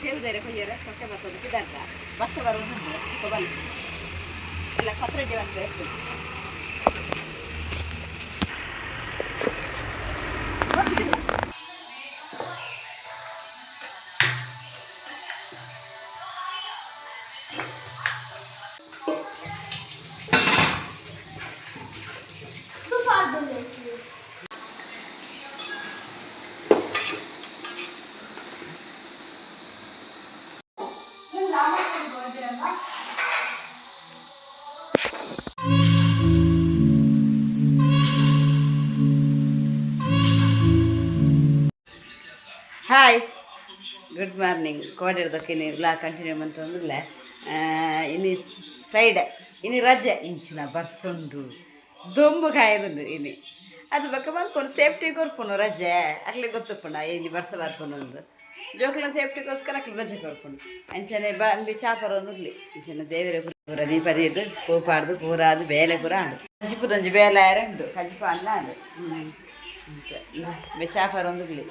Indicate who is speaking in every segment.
Speaker 1: ಸೇರಿದರೆ ಕೊಯ್ಯರೆ ತೊಟ್ಟೆ ಬರ್ತದೆ ಕಿದಾಟ ಬಸ್ಸ ಬರೋದು ಬಂದು ಇಲ್ಲ ಕೊತ್ತರೆಡ್ಡಿ ಬಂದು ಇರ್ತದೆ ಹಾಯ್ ಗುಡ್ ಮಾರ್ನಿಂಗ್ ಕೋಡಿರ್ದಕ್ಕೆ ಇಲ್ಲ ಕಂಟಿನ್ಯೂ ಅಂತಂದ್ರೆ ಇನ್ನು ಫ್ರೈಡೆ ಇನ್ನು ರಜೆ ಇಂಚಿನ ಬರ್ಸುಂಡು ದೊಂಬು ಕಾಯ್ದುಂಡು ಇನ್ನು ಅದು ಬಕ್ಕ ಬರ್ಕೊಂಡು ಸೇಫ್ಟಿ ಕೊರ್ಪುನು ರಜೆ ಅಕ್ಲಿ ಗೊತ್ತಪ್ಪಣ ಇನ್ನು ಬರ್ಸ ಬರ್ಕೊಂಡು ಒಂದು ಜೋಕ್ಲ ಸೇಫ್ಟಿಗೋಸ್ಕರ ಅಕ್ಲಿ ರಜೆ ಕೊರ್ಪುಂಡು ಅಂಚನೆ ಬಂದು ಚಾಪರ ಒಂದು ಇರಲಿ ಇಂಚನ ದೇವರ ಪೂರ ದೀಪದಿದ್ದು ಕೂಪಾಡ್ದು ಕೂರಾದು ಬೇಲೆ ಪೂರ ಆಡು ಕಜಿಪುದೊಂಜಿ ಬೇಲೆ ಉಂಡು ಕಜಿಪ ಅನ್ನ ಅದು ಚಾಪರ ಒಂದು ಇರಲಿ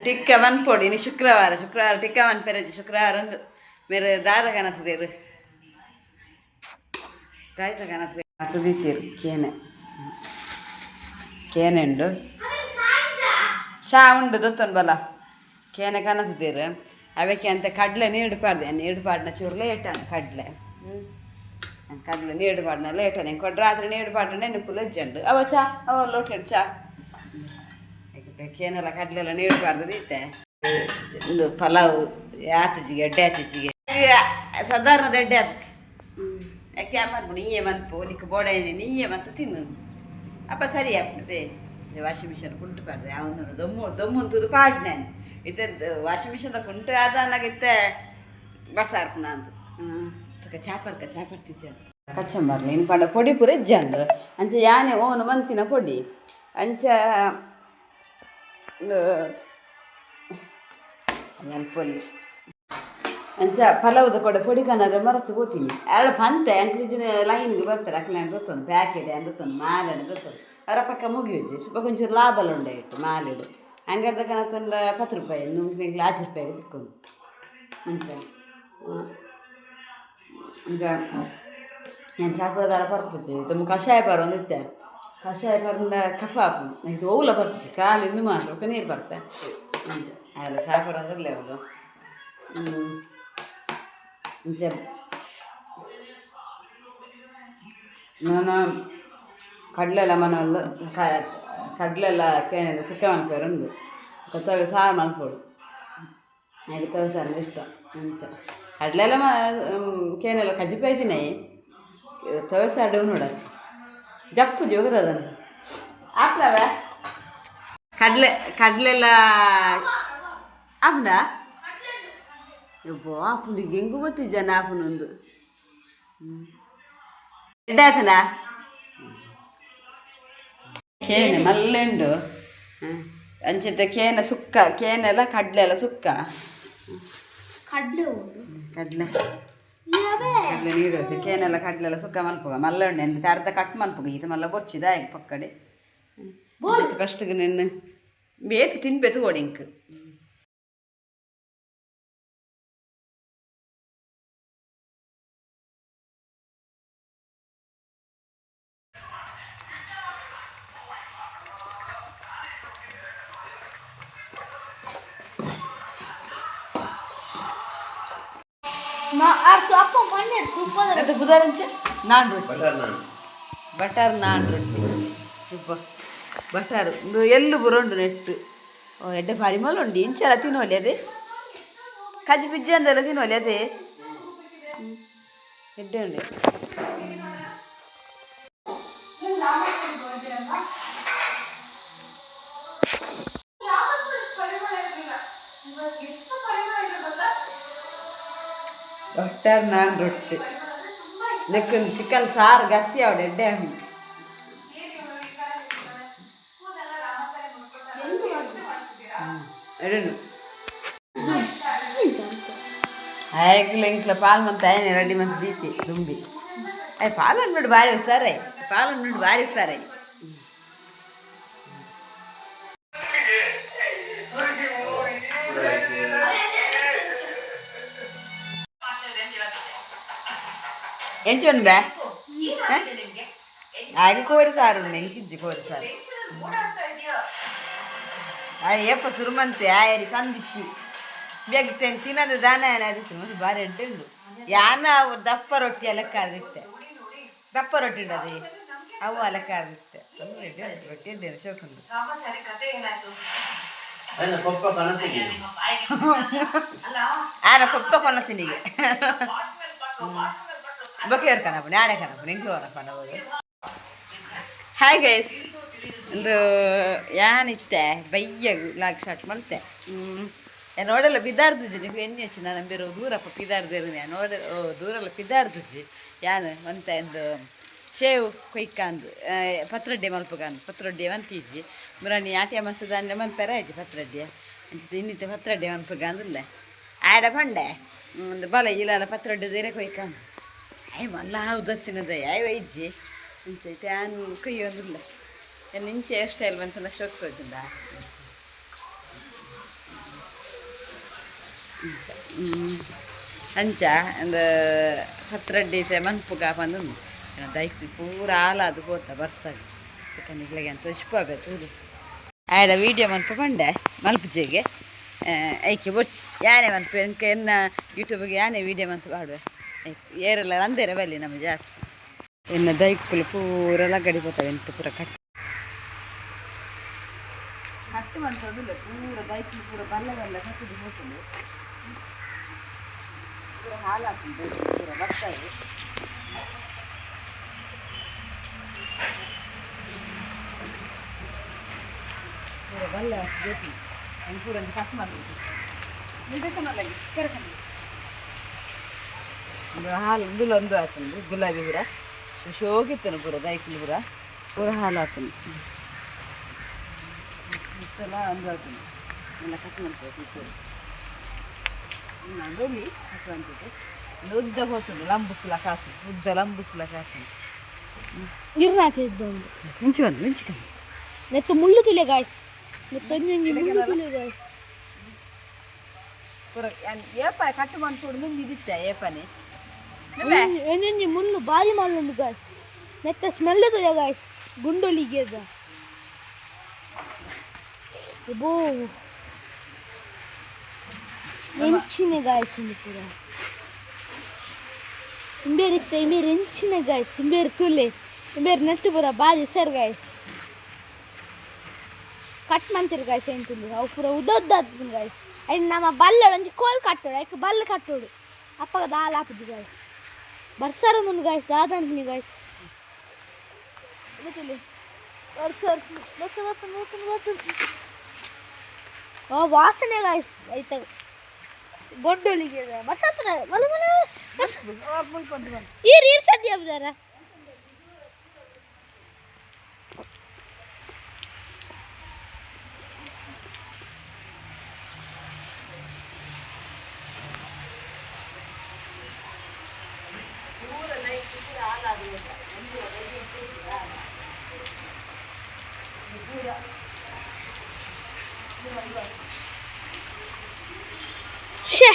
Speaker 1: ಟಿಕ್ಕ ಮನ್ಪೊಡಿ ಇನ್ನು ಶುಕ್ರವಾರ ಟಿಕ್ಕ ಮನ್ಪೆರಜಿ ಶುಕ್ರವಾರ ಒಂದು ಮೇರೆ ದಾದ ಕನಸದೇರು ತಾಯ್ತ ಕನಸ ತುದಿತೀರು ಕೇನೆ ಉಂಡು ಚಾ ಉಂಡು ದೊತ್ತೊಂದು ಬಲ ಕೇನೆ ಕನಸದೇರು ಅವಕ್ಕೆ ಅಂತ ಕಡಲೆ ನೀಡು ಪಾಡ್ನ ಚೂರ್ಲೆ ಇಟ್ಟಾನೆ ಕಡಲೆ ನೀಡು ಪಾಡ್ನೆಲ್ಲ ಇಟ್ಟಾನೆ ಕೊಟ್ಟು ರಾತ್ರಿ ನೀಡು ಪಾಡ್ನೆ ನೆನಪುಲ್ಲ ಇಜ್ಜಂಡು ಅವ ಚಾ ಅವ ಲೋಟೆಡು ಚಾ ಕೇನೆಲ್ಲ ಕಡಲೆಲ್ಲ ನೀಡು ಪಾಡ್ದು ಇತ್ತೆ ಒಂದು ಪಲಾವು ಆಚೆಚಿಗೆ ಎಡ್ಡೆ ಆಚೆಚಿಗೆ ಸಾಧಾರಣ ಎಡ್ಡೆ ಆಚೆ ಯಾಕೆ ಮಾಡ್ಬಿಡು ನೀಯೇ ಮನ್ಪು ನಿಕ್ಕ ಬೋಡ ನೀಯೇ ಮಂತ ತಿನ್ನೋದು ಅಪ್ಪ ಸರಿ ಆಗ್ಬಿಡುತ್ತೆ ವಾಷಿಂಗ್ ಮಿಷನ್ ಕುಂಟು ಪಾಡ್ದೆ ಅವನು ದೊಮ್ಮಂತದ್ದು ಪಾಡ್ನೆ ಇದ್ದದ್ದು ವಾಷಿಂಗ್ ಮಿಷನ್ ಕುಂಟು ಅದನ್ನಾಗಿತ್ತೆ ಬಸಾರ್ಪುನ ಅಂತ ಚಾಪರ್ತೀಚ ಕಚ್ಚಂಬರ್ಲಿ ಇನ್ನು ಪಂಡ ಪೊಡಿ ಪೂರ ಇಜ್ಜಂಡು ಅಂಚ ಯಾನೆ ಓನು ಮಂತಿನ ಪೊಡಿ ಅಂಚ ನೆನಪೊಲ್ಲಿ ಅಂಚ ಪಲಾವ್ದ ಪೊಡಿ ಕನ್ನಡ ಮರತು ಹೋತೀನಿ ಎರಡು ಪಂತೆ ಅಂಕ್ಲಿಜಿನ ಲೈನ್ಗೆ ಬರ್ತಾರೆ ಅಕ್ಲೆ ಗೊತ್ತೊಂದು ಪ್ಯಾಕೆಟ್ ಅಂದೊತ್ತೊಂದು ಮಾಲೆ ಗೊತ್ತೊಂದು ಅವರ ಪಕ್ಕ ಮುಗಿಯುತ್ತೆ ಸ್ವಲ್ಪ ಕೊಂಚ ಲಾಭಲ್ಲ ಉಂಡೆ ಇಟ್ಟು ಮಾಲೆಡು ಹಂಗಾದ ಕನತೊಂದು 10 ರೂಪಾಯಿ ನಿಮ್ಗೆ 5 ರೂಪಾಯಿಗೆ ತಿಕ್ಕೊಂಡು ಅಂಚ ಈಗ ನಾನು ಚಾಪದಾರ ಪರ್ಪುಚ್ಚು ತುಂಬ ಕಷಾಯ ಪರ ಒಂದಿತ್ತೆ ಕಷಾಯ ಪರಂದ ಕಫ ಹಾಕು ಇದು ಓಲ ಪರ್ಪುಚ್ಚು ಕಾಲು ಇನ್ನು ಮಾತ್ರ ನೀರು ಬರ್ತೆ ಅಂಚ ಅಲ್ಲ ಸಾಪರ ಅಂದ್ರೆ ಅವಳು ಅಂಚ ನಾನು ಕಡಲೆಲ್ಲ ಮನೆಯಲ್ಲ ಕಡಲೆಲ್ಲ ಕೇನೆಲ್ಲ ಸುಕ್ಕ ಮನ್ಪೇರು ಉಂಡು ಕೊತ್ತಂಬರಿ ಸಾರು ಮನ್ಪೋಡು ನನಗೆ ತವ ಸಾರು ಇಷ್ಟ ಅಂಚ ಕಡಲೆಲ್ಲ ಕೇನೆಲ್ಲ ಕಜ್ಜಿಪಾಯ್ತಿನಿ ತವಸಾಡು ನೋಡ ಜಪ್ಪು ಜೋಗದ ಅದನ್ನು ಆಪ್ಲವ ಕಡಲೆಲ್ಲ ಆಪುಂಡ ಯಬ್ಬೋ ಆಪುಂಡಿಗೆ ಹೆಂಗು ಗೊತ್ತಿಜ್ಜನ ಆಪುನೊಂದು ಎಡ್ಡ ಆತನ ಕೇನೆ ಮಲ್ಲೆಂಡು ಅಂಚಿದ್ದ ಕೇನೆ ಸುಕ್ಕ ಕೇನೆಲ್ಲ ಕಡಲೆಲ್ಲ ಸುಕ್ಕ ಕಡಲೆ ನೀಡೋದು ಕೇನೆಲ್ಲ ಕಡಲೆಲ್ಲ ಸುಕ್ಕ ಮಲ್ಪುಗ ಮಲ್ಲ ಉಂಡೆ ಅರ್ಧ ಕಟ್ ಮಲ್ಪುಗ ಇದು ಮಲ್ಲ ಬೊರ್ಚಿದ ಆಯ್ಕೆ ಪಕ್ಕಡೆ ಫಸ್ಟ್ಗೆ ನಿನ್ನ ಬೇತು ತಿನ್ಬೇತು ಓಡಿಂಕ್ ಅದು ಬುಧಾರಂಚ ನಾನ್ ರೊಟ್ಟಿ ಬಟರ್ ನಾನ್ ರೊಟ್ಟಿ ತುಪ್ಪ ಬಟರ್ ಒಂದು ಎಳ್ಳು ಬುರುಂಡು ನೆಟ್ಟು ಎಡ್ಡೆ ಪರಿಮಳ ಉಂಡು ಇಂಚೆಲ್ಲ ತಿನ್ನೋಲಿ ಅದೇ ಕಜ್ಜಿ ಪಿಜ್ಜಿ ಅಂದೆಲ್ಲ ತಿನ್ನೋಲಿ ಅದೇ ಎಡ್ಡೆ ಉಂಡೆ ಬಟರ್ ನಾನ್ ರೊಟ್ಟಿ ಲೆಕ್ಕ ಚಿಕನ್ ಸಾರು ಗಸಿ ಅವಡು ಎಡ್ಡೆ ಎಡನು ಆಯ್ಕಲ ಇಂಕ್ಲ ಪಾಲು ಮಂತ ಆಯ್ನೆ ರೆಡಿ ಮಂತ ದೀತಿ ತುಂಬಿ ಅಯ್ಯ ಪಾಲು ಅಂದ್ಬಿಟ್ಟು ಭಾರಿ ಹುಷಾರೈ ಪಾಲು ಅಂದ್ಬಿಟ್ಟು ಭಾರಿ ಹುಷಾರೈ ಎಂಚೊನ್ ಬೇ ಹಾಗೆ ಕೋರಿ ಸಾರು ಉಂಡು ಎಂಕಿಜ್ಜಿ ಕೋರಿ ಸಾರು ಏಪ ಸುರುಮಂತೆ ಆಯರಿ ಪಂದಿತ್ತಿ ಬೇಗ್ತೇನೆ ತಿನ್ನೋದು ದಾನ ಏನಾದಿತ್ತು ಮತ್ತೆ ಬಾರಿ ಅಡ್ಡೆ ಉಂಡು ಯಾನ ದಪ್ಪ ರೊಟ್ಟಿ ಲೆಕ್ಕ ಆದಿತ್ತೆ ದಪ್ಪ ರೊಟ್ಟಿ ಉಂಡು ಅದೇ ಅವು ಲೆಕ್ಕ ಆದಿತ್ತೆ ರೊಟ್ಟಿ ಇದ್ದೇನೆ ಶೋಕುಂಡು ಆನ ಪಪ್ಪ ಕೊನ ತಿನಿಗೆ ಬೊಕೆಯವ್ರು ಕನಪು ಯಾರೇ ಕನಪು ಎಂಕ್ಲು ಅವನಪ್ಪ ನಾವು ಹಾಯ್ ಗೈಸ್ ಒಂದು ಯಾನಿತ್ತೆ ಬಯ್ಯಗು ಲಾಗ್ ಸ್ಟಾರ್ಟ್ ಮಲ್ತೆ ನೋಡಲ್ಲ ಬಿದ್ದಾಡ್ದಿದ್ದಿ ನೀವು ಎಣ್ಣೆ ಹಚ್ಚಿ ನಾನು ಬೇರೆ ದೂರಪ್ಪ ಪಿದಾಡ್ದಿರು ನೋಡ ದೂರಲ್ಲ ಪಿದಾಡ್ದಿದ್ದಿ ಯಾನು ಅಂತ ಒಂದು ಚೇವು ಕೊಯ್ಕಂದು ಪತ್ರೊಡ್ಡೆ ಮಲ್ಪಗಾಂದು ಪತ್ರೊಡ್ಡೆ ಮಂತಿದ್ವಿ ಮುರಾಣಿ ಆಟಿಯ ಮಸದಾನ್ಯ ಮನ್ಪೆರ ಆಯ್ತು ಪತ್ರೊಡ್ಡೆ ಅಂಚಿತ್ತು ಇನ್ನಿತ್ತೆ ಪತ್ರೊಡ್ಡೆ ಮನ್ಪಗಾಂದಿಲ್ಲ ಆಡ ಬಂಡೆ ಒಂದು ಬಲ ಇಲ್ಲ ಪತ್ರೊಡ್ಡೆ ದೇರೆ ಕೊಯ್ಕಂದು ಆಯ್ ಮಲ್ಲ ಉದಸ್ಸಿನದ ಆಯ್ ಇಜ್ಜಿ ಇಂಚೈತೆ ಆನು ಕೊಯ್ಯೋದಿಲ್ಲ ಇಂಚೆ ಹೇರ್ ಸ್ಟೈಲ್ ಬಂತಲ್ಲ ಸ್ಟ್ರೋಕ್ ತೋಜಿಂದ ಅಂಚ ಒಂದು ಪತ್ರೊಡ್ಡೆ ಮನ್ಪುಗ ಬಂದು ದೈಕ್ಲಿ ಪೂರ ಆಲಾದು ಹೋತ ಬರ್ಸಾಗಿ ಚಿಕನಿಗ್ಲಿಗೆ ಅಂತ ಇಷ್ಪಬೇಕು ಆಡ ವೀಡಿಯೋ ಮನ್ಪು ಬಂಡೆ ಮಲ್ಪುಜೆಗೆ ಐಕೆ ಬೊಚ್ಚಿ ಯಾನೇ ಮನ್ಪು ಎಂಕ ಎನ್ನ ಯೂಟ್ಯೂಬ್ಗೆ ಯಾನೇ ವೀಡಿಯೋ ಮನ್ಪು ಮಾಡುವೆ ಏರೆಲ್ಲ ಅಂದೇರೆ ಬಲ್ಲಿ ನಮಗೆ ಜಾಸ್ತಿ ಎನ್ನ ದೈಕ್ಲು ಪೂರ ಲಗಡಿ ಹೋಗ್ತವೆ ಎಂತ ಪೂರ ಕಟ್ಟು ಮಂತದಿಲ್ಲ ಪೂರ ದೈಕ್ಲು ಪೂರ ಬಲ್ಲ ಬಲ್ಲ ಕಟ್ಟಿದ್ದು ಹೋಗ್ತದೆ ಪೂರ ಹಾಲು ಹಾಕ್ತದೆ ಪೂರ ಬರ್ತಾವೆ ಪೂರ ಬಲ್ಲ ಬೇಕು ಹಂಗೆ ಪೂರ ಕಟ್ ಮಾಡಬೇಕು ನಿಲ್ಬೇಕನ್ನಲ್ಲಾಗಿ ಕೆರಕಂಡು ಹಾಲು ಒಂದು ಹಾಕಂಡು ಗುಲಾಬಿ ಪೂರ ಶೋಗಿತ್ತನು ಪೂರ ದೈಕ್ಲು ಪೂರ ಹಾಲು ಹಾಕನು ಇಷ್ಟೆಲ್ಲ ಒಂದು ಹಾಕನು ಎಲ್ಲ ಕಟ್ ಮಾಡ್ಬೇಕು ಡೊಲಿ ಕಟ್ ಮಾಡ್ತಿದ್ದೆ ಉದ್ದ ಹೋಗ್ತದೆ ಲಂಬುಸ್ಲ ಕಾಸು ಉದ್ದ ಲಂಬುಸ್ಲ ಕಾಸು
Speaker 2: ಇರ್ನಾಕಿದ್ದು ಒಂದು
Speaker 1: ಮಿಂಚು ಒಂದು ಮಿಂಚಿಕೊಂಡು
Speaker 2: ನೆತ್ತು ಮುಳ್ಳು ತುಲೆ ಗಾಯ್ಸ್ ನೆತ್ತೊಂದು ಮುಳ್ಳು ತುಲೆ ಗಾಯ್ಸ್
Speaker 1: ಪೂರ ಏಪ ಕಟ್ಟು ಮಾಡ್ಕೊಂಡು ಮುಂದೆ ಇದಿತ್ತೆ ಏಪನೇ
Speaker 2: ಒಂದೊಂದು ಮುಳ್ಳು ಭಾರಿ ಮಲ್ಲುಂಡು ಗಾಯ್ಸ್ ನೆತ್ತ ಸ್ಮೆಲ್ ತುಲೆ ಗಾಯ್ಸ್ ಗುಂಡೊಲಿಗೆ ಬೋ ಎಂಚಿನ ಗಾಯ್ಸ್ ಉಂಡು ಪೂರ ಇಂಬೇರಿತ್ತೆ ಇಂಬೇರು ಎಂಚಿನ ಗಾಯ್ಸ್ ಇಂಬೇರು ತುಲೆ ಇಂಬೇರು ನೆತ್ತು ಪೂರ ಭಾರಿ ಸರ್ ಗಾಯ್ಸ್ ಕಟ್ ಮಾಡ್ತೀರಿ ಗಾಯ್ಸ್ ಏನು ತುಳಿ ಅವು ಪೂರ ಉದ್ದ ಗಾಯ್ಸ್ ಅಂಡ್ ನಮ್ಮ ಬಲ್ಲೋಡು ಒಂಜಿ ಕೋಲ್ ಕಟ್ಟೋಡು ಯಾಕೆ ಬಲ್ಲ ಕಟ್ಟೋಡು ಅಪ್ಪಗ ದಾಲ್ ಹಾಪುಜಿ ಗಾಯ್ಸ್ ಬರ್ಸಾರೊಂದು ಗಾಯ್ಸ್ ದಾದಂತೀನಿ ಗಾಯ್ಸ್ ಗೊತ್ತಿಲ್ಲ ಬರ್ಸಾರ ಓ ವಾಸನೆ ಗಾಯ್ಸ್ ಆಯ್ತಾ ಗೊಡ್ಡೊಲಿಗೆ ಬರ್ಸಾತ ಮಲೆ ಮಲೆ ಈರ್ ಸದ್ಯ ಬಜಾರ ಶೇ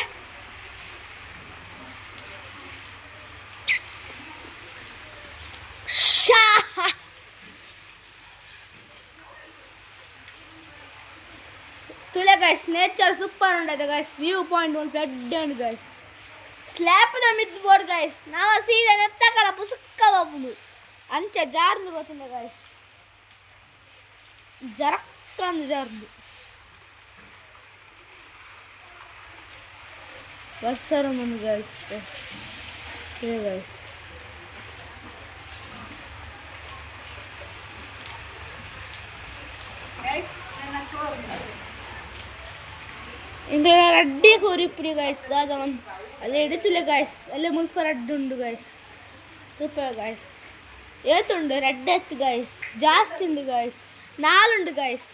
Speaker 2: ತುಲೆ ಗೈಸ್ ನೇಚರ್ ಸೂಪರ್ ಉಂಟದ ಗೈಸ್ ವ್ಯೂ ಪಾಯಿಂಟ್ ಒಂದು ಫ್ಲಡ್ ಉಂಟು ಗೈಸ್ ಸ್ಲ್ಯಾಪ್ ದ ಮಿತ್ ಬೋರ್ಡ್ ಗೈಸ್ ನಾವು ಸೀದಾ ನೆತ್ತಕಲ ಪುಸುಕ್ಕ ಹೋಗ್ಬೋದು ಅಂಚ ಜಾರ್ದು ಗೊತ್ತಿಲ್ಲ ಗೈಸ್ ಜರಕ್ಕಂದು ಜಾರ್ದು ವರ್ಷರ ಮುಂದೆ ಗೈಸ್ ಗೈಸ್ ఇంట్లో రెడ్డి కూర ఇప్పుడు గాయస్ దాదాం అలా ఎడుతులే గాయస్ అలా ముల్ప రెడ్డి ఉండు గాయస్ సూపర్ గాయస్ ఏతుండు రెడ్ ఎత్తు గాయస్ జాస్తి ఉండు గాయస్ నాలుండు గాయస్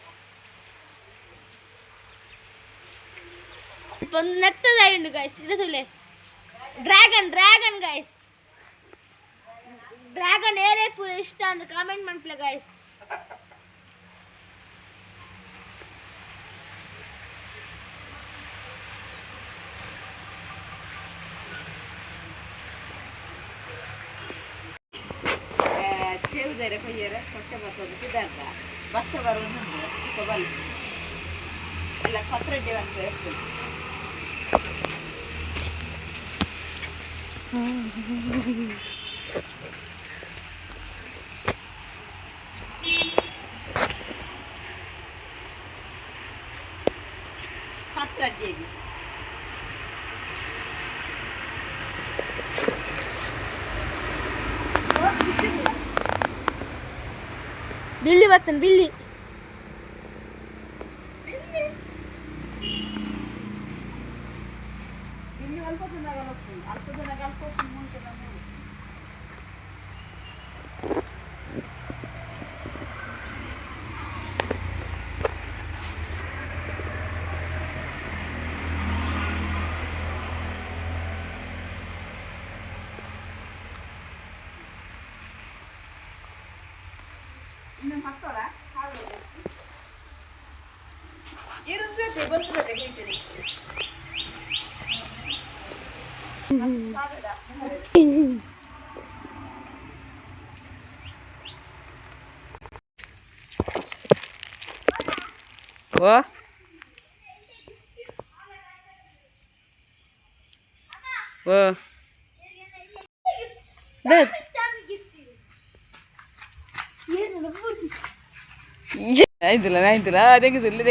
Speaker 2: ಒಂದು ನೆತ್ತದಾಯುಂಡು ಗಾಯ್ಸ್ ಇಡತುಲೆ ಡ್ರ್ಯಾಗನ್ ಗಾಯ್ಸ್ ಡ್ರ್ಯಾಗನ್ ಏರೇ ಪೂರ ಇಷ್ಟ ಅಂತ ಕಾಮೆಂಟ್ ಮಾಡ್ಪ್ಲೆ ಗಾಯ್ಸ್
Speaker 1: ಕೊಯ್ಯರೆ ಕೊಟ್ಟೆ ಬರ್ತದೆ ಇದ್ದಾಂತ ಬಸ್ಸ ಬರೋದು ಈಗ ಬಲ್ಲ ಎಲ್ಲ ಪತ್ರಡ್ಡಿ ಅಂತ ಇರ್ತದೆ ಪತ್ರಡ್ಡಿ
Speaker 2: ಬಿಲ್ಲಿ ಬರ್ತಾನೆ ಬಿಲ್ಲಿ
Speaker 1: ಇರುತ್ತೆ ಬಂದ್ರೆ ಹೇಳ್ತೀನಿ ಓ ಓ ಆಯ್ತಿಲ್ಲ ಆಯ್ತಿಲ್ಲ ತೆಗೆದಿರ್ಲಿ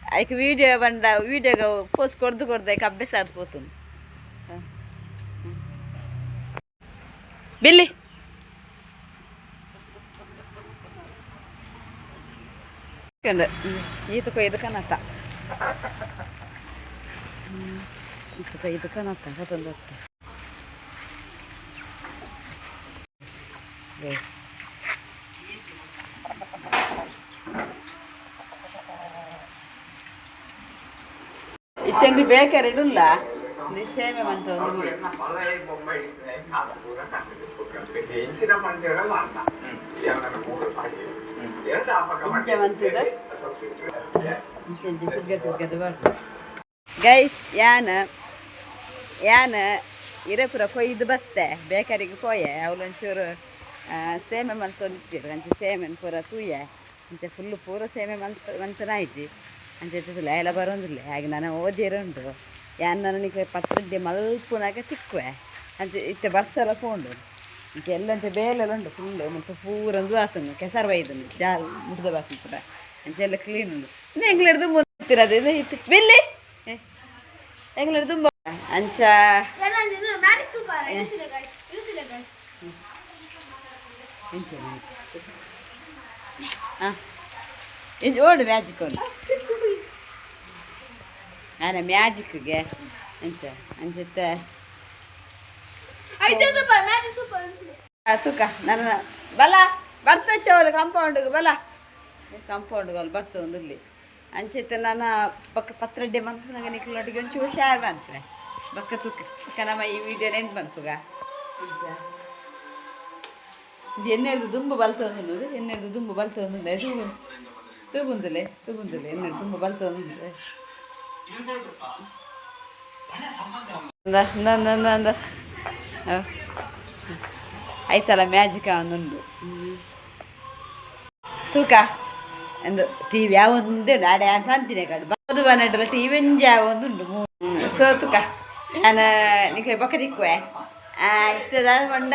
Speaker 1: ಆಯ್ಕೆ ವೀಡಿಯೋ ಬಂದ ವೀಡಿಯೋಗೆ ಪೋಸ್ ಕೊಡ್ದು ಆಯ್ಕೆ ಅಭ್ಯಾಸ ಆಡ್ಕೋತೀನಿ ಬಿಲ್ಲಿ ಈತಕ ಇದು ಕನತ ಇದು ಕನತ ಮತ್ತೊಂದು ಇತ್ತಂಗಿ ಬೇಕಾರೆ ಇಡಲ್ಲ ಸೇಮೆ ಮಂತ ಗೈಸ್ ಯಾನ ಇರಪುರ ಕೊಯ್ದು ಬತ್ತೆ ಬೇಕರಿಗೆ ಕೊಯ್ಯೆ ಅವಳೊಂಚೂರು ಸೇಮೆ ಮಂತೊಂದಿಟ್ಟಿರು ಅಂಚೆ ಸೇಮೆನ್ ಪೂರ ತೂಯೆ ಅಂಚೆ ಫುಲ್ಲು ಪೂರ ಸೇಮೆ ಮಂತನಾಯ್ತಿ ಅಂಚೆ ಎಲ್ಲ ಬರೋದಿಲ್ಲ ಹಾಗೆ ನಾನು ಓದಿರುಂಡು ಯಾನ್ ನನಗೆ ಪತ್ರದ್ದೆ ಮಲ್ಪುನಾಗ ತಿಕ್ಕುವೆ ಅಂಚೆ ಇತ್ತೆ ಬರ್ಸಲ ಪೋಂಡು ಅಂಚೆ ಎಲ್ಲಂಚೆ ಬೇಲೆಲ್ಲ ಉಂಡು ಫುಲ್ಲು ಮತ್ತು ಪೂರಂದು ಆತನು ಕೆಸರು ಬೈದನು ಮುಡ್ದ ಬಾಕಿ ಕೂಡ ಅಂಚೆ ಎಲ್ಲ ಕ್ಲೀನ್ ಉಂಡು ಇನ್ನು ಎಂಗ್ಲಿಡ್ದು ಮುಂತಿರೋದು ಇದು ಇತ್ತು ಬಿಲ್ಲಿ ಎಂಗ್ಲಿಡ್ದು ತುಂಬ ಅಂಚ ಹಾಂ ಇದು ಓಡು ಮ್ಯಾಜಿಕ್ ಉಂಟು ನಾನು ಮ್ಯಾಜಿಕ್ಗೆ ಅಂಚೆ ತೂಕ ನನ್ನ ಬಲ ಬರ್ತಚ್ಚ ಅವಳು ಕಾಂಪೌಂಡ್ಗೆ ಬಲ ಕಾಂಪೌಂಡ್ಗೆ ಅವ್ಳು ಬರ್ತವೆ ಒಂದು ಇಲ್ಲಿ ಅಂಚೆತ್ತೆ ನಾನು ಪಕ್ಕ ಪತ್ರಡ್ಡೆ ಬಂತು ನನಗೆ ನಿಕ್ಲೊಟ್ಟಿಗೆ ಒಂಚೂರು ಶೇರ್ ಬಂತು ಬಕ್ಕ ತೂಕ ಅಕ್ಕ ನಮ್ಮ ಈ ವಿಡಿಯೋ ನೆಂಟು ಬಂತುಗ ಇದು ಎಣ್ಣೆದು ದುಂಬು ಬಲ್ತೊಂದು ಎಣ್ಣೆದು ದುಂಬು ಬಲ್ತೊಂದು ತೂಬುಂದುಲೆ ಎಣ್ಣೆ ತುಂಬ ಬಲ್ತೊಂದು ಆಯ್ತಲ್ಲ ಮ್ಯಾಜಿಕ್ ಒಂದುಂಡು ತೂಕ ಎಂದು ಟಿ ವಿ ಯಾವೊಂದೇ ನಾಡೆ ಯಾಕೆ ಅಂತೀನಿ ಕಡೆ ಬದು ಬನ್ನಡಲ್ಲ ಟಿ ವಿ ಒಂದುಂಡು ಸೊ ತೂಕ ನಾನು ನಿಕ್ಕೆ ಬೊಕ್ಕ ತಿಕ್ಕುವೆ ಇತ್ತದ ಬಂಡ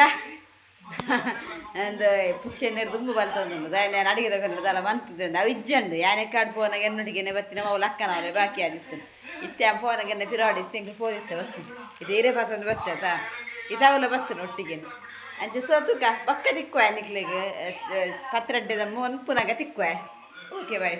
Speaker 1: ಅಂದು ಪುಚ್ಚೆಣ್ಣೆ ದುಂಬು ಬಲ್ತೊಂದುಂಡು ನಾನು ಅಡಿಗೆ ತಗೊಂಡದಲ್ಲ ಮಂತಿದ್ದೆ ನಾವು ಇಜ್ಜಂಡು ಯಾನೆ ಕಾಡು ಪೋನಾಗ ಎನ್ನೊಡಿಗೆನೆ ಬರ್ತೀನಿ ಅವಳು ಅಕ್ಕನವಳೆ ಬಾಕಿ ಆಗಿತ್ತು ಇತ್ತೆ ಪೋನಾಗೆನ್ನೆ ಪಿರಾಡಿ ಇತ್ತೆ ಪೋದಿತ್ತೆ ಬರ್ತೀನಿ ಇದು ಹಿರೇ ಪಾಕೊಂದು ಬರ್ತೈತಾ ಇದಾವಲ್ಲ ಬರ್ತೀನಿ ಒಟ್ಟಿಗೆ ಅಂಚೆ ಸೋತುಕ ಪಕ್ಕ ತಿಕ್ಕುವೆ ನಿಕ್ಲಿಗೆ ಪತ್ರಡ್ಡೆದ ಮುನ್ಪುನಾಗ ತಿಕ್ಕುವೆ ಓಕೆ ಬಾಯ್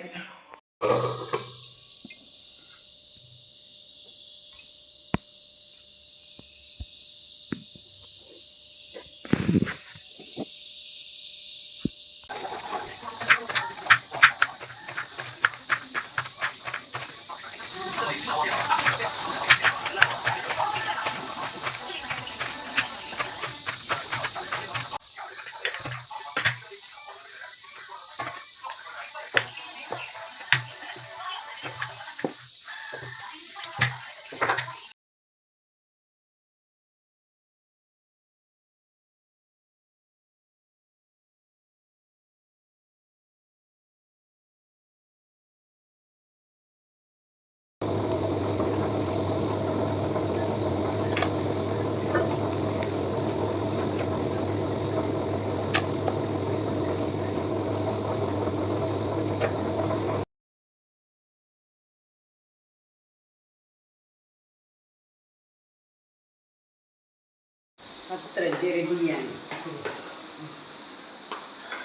Speaker 1: ആദ്യം റെഡിയാണ്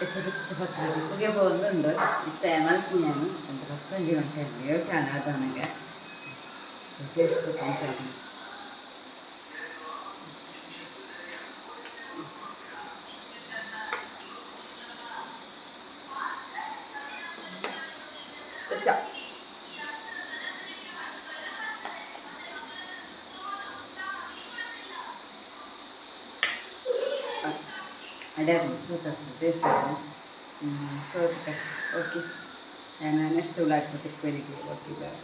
Speaker 1: വെച്ച പത്രത്തിൽ പുതിയ പോകുന്നുണ്ട് ഇത്ത മലത്തി ഞാൻ എൻ്റെ 15 ಗಂಟೆಯಲ್ಲಿ ಹೇಳ್ತಾನೆ ಅದನನಗೆ ಟೇಸ್ಟ್ ಪಂಚಾಗಿ വെച്ച ಅಡ್ಯಾರು ಸೋತಾಗ್ತದೆ ಟೇಸ್ಟ್ ಆಗಿದೆ ಸೋತಕ್ಕೆ ಓಕೆ ನಾನು ನೆಕ್ಸ್ಟ್ ವ್ಲಾಗ್ ಕೊಟ್ಟಿಗೆ ಓಕೆ ಬಾಯ್